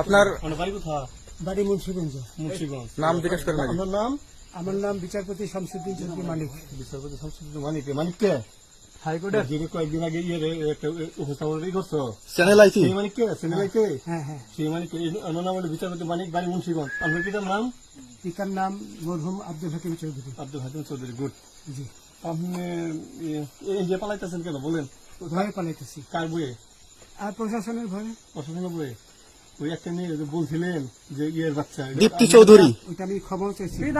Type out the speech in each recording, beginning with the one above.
আপনার বাড়ি মুন্সিগঞ্জ। নাম জিজ্ঞেস করেন। আমার নাম বিচারপতি শামসুদ্দিন চৌধুরী মানিক। বিচারপতি শামসুদ্দিন মানিক। মানিককে হাইকোর্টের যিনি কয়েকদিন আগে একটা উপস্থাপন করছো চ্যানেল আইছি সেই মানিককে চ্যানেলাইতে হ্যাঁ হ্যাঁ, সেই মানিককে আমার নাম হলো বিচারপতি মানিক, বাড়ি মুন্সিগঞ্জ। আপনার পিতার নাম? পিতার নাম মরহুম আব্দুল হাকিম চৌধুরী। আব্দুল হাকিম চৌধুরী। গুড। জি। আপনি এই যে পালাইতেছেন কেন বলেন? ভয়ে পালাইতেছি। কার বইয়ে? আর প্রশাসনের ভয়ে। প্রশাসনের বইয়ে? ওই একটা মেয়ে যে বলছিলেন যে ইয়ের বাচ্চা দীপ্তি চৌধুরী, ওইটা আমি খবর চাইছি। হ্যাঁ?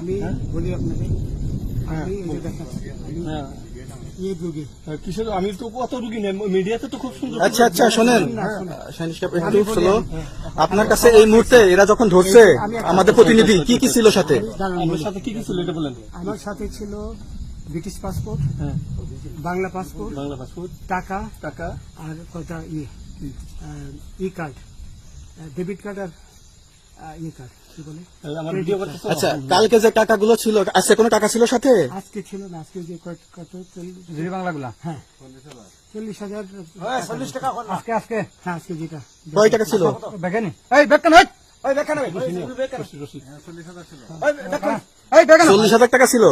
আমি বলি আপনাকে, আমি এই যে দেখাচ্ছি, আমি হ্যাঁ। ইয়ে রোগী। কিসের? আমি তো কত রুগী নেই, মিডিয়াতে তো খুব সুন্দর। আচ্ছা আচ্ছা শোনেন সাইনিস কাপ একটু স্লো। আপনার কাছে এই মুহূর্তে এরা যখন ধরছে আমাদের প্রতিনিধি কি কি ছিল সাথে? আমার সাথে কি কি ছিল এটা বলেন। আমার সাথে ছিল ব্রিটিশ পাসপোর্ট, হ্যাঁ, বাংলা পাসপোর্ট, বাংলা পাসপোর্ট, টাকা টাকা, আর কটা ই কার্ড, ডেবিট কার্ড আর ই কার্ড, কি বলে আমার ভিডিও করতেছ। আচ্ছা কালকে যে টাকাগুলো ছিল, আজকে কোনো টাকা ছিল সাথে? আজকে ছিল না, আজকে যে কত বাংলাগুলা। হ্যাঁ 40,000 40 টাকা আজকে আজকে হ্যাঁ আজকে যেটা কয় টাকা ছিল? বেকানি এই বেকান হয়। 40,000 টাকা ছিল।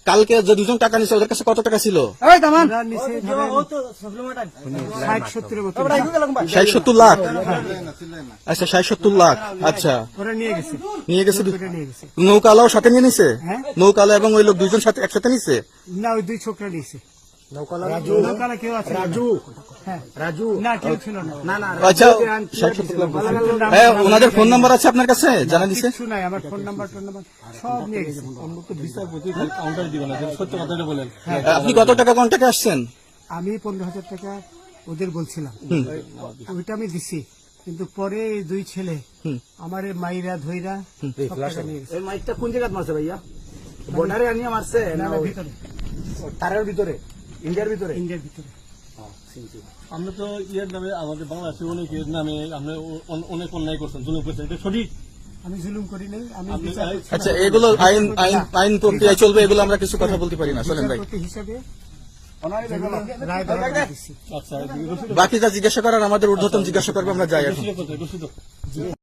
কালকে যে দুজন টাকা নিছে ওদের কাছে কত টাকা ছিল? 60-70 মতো 60-70 লাখ। আচ্ছা 60-70 লাখ। আচ্ছা ওরা নিয়ে গেছে, নিয়ে গেছে। নিয়ে গেছে। নৌকালাও সাথে নিয়ে নিছে? হ্যাঁ। নৌকালা এবং ওই লোক দুইজন সাথে একসাথে নিছে? না, ওই দুই ছোকরা নিয়েছে। নৌকালা কেউ আছে? হ্যাঁ রাজু না, কেউ ছিল না। আচ্ছা 60-70 লাখ। হ্যাঁ ওনাদের ফোন নাম্বার আছে আপনার কাছে? জানা দিছে? কিছু নাই, আমার ফোন নাম্বার সব নিয়ে গেছে। আমরা তো বিচারপতি কাউন্টার দিব না, সত্য কথাটা বলেন। আপনি কত টাকা কন্টাক্টে আসছেন? আমি 15,000 টাকা ওদের বলছিলাম, ওইটা আমি দিছি, কিন্তু পরে এই দুই ছেলে আমার মাইরা ধইরা সব টাকা নিয়ে গেছে। এই মাইকটা কোন জায়গায় মারছে ভাইয়া? বর্ডারে আনিয়ে মারছে না, না না, ওই ভিতরে, তারের ভিতরে, ইন্ডিয়ার ভিতরে? ইন্ডিয়ার ভিতরে। আমরা তো ইয়ের নামে, আমাদের বাংলাদেশের অনেকের নামে আমরা অনেক অন্যায় করছেন, জুলুম করছেন, এটা সঠিক? আমি জুলুম করি নাই, আমি আপনি- বিচারপতি আচ্ছা এগুলো আইন আইন আইন প্রক্রিয়ায় চলবে, এগুলো আমরা কিছু কথা বলতে পারি না। চলেন ভাই, হিসাবে যেগুলো রায় বরাবর দিচ্ছি। আচ্ছা, বাকি যা জিজ্ঞাসা করার আমাদের ঊর্ধ্বতন জিজ্ঞাসা করবো, আমরা যাই এখন। রসিদ কোথায়? রসিদ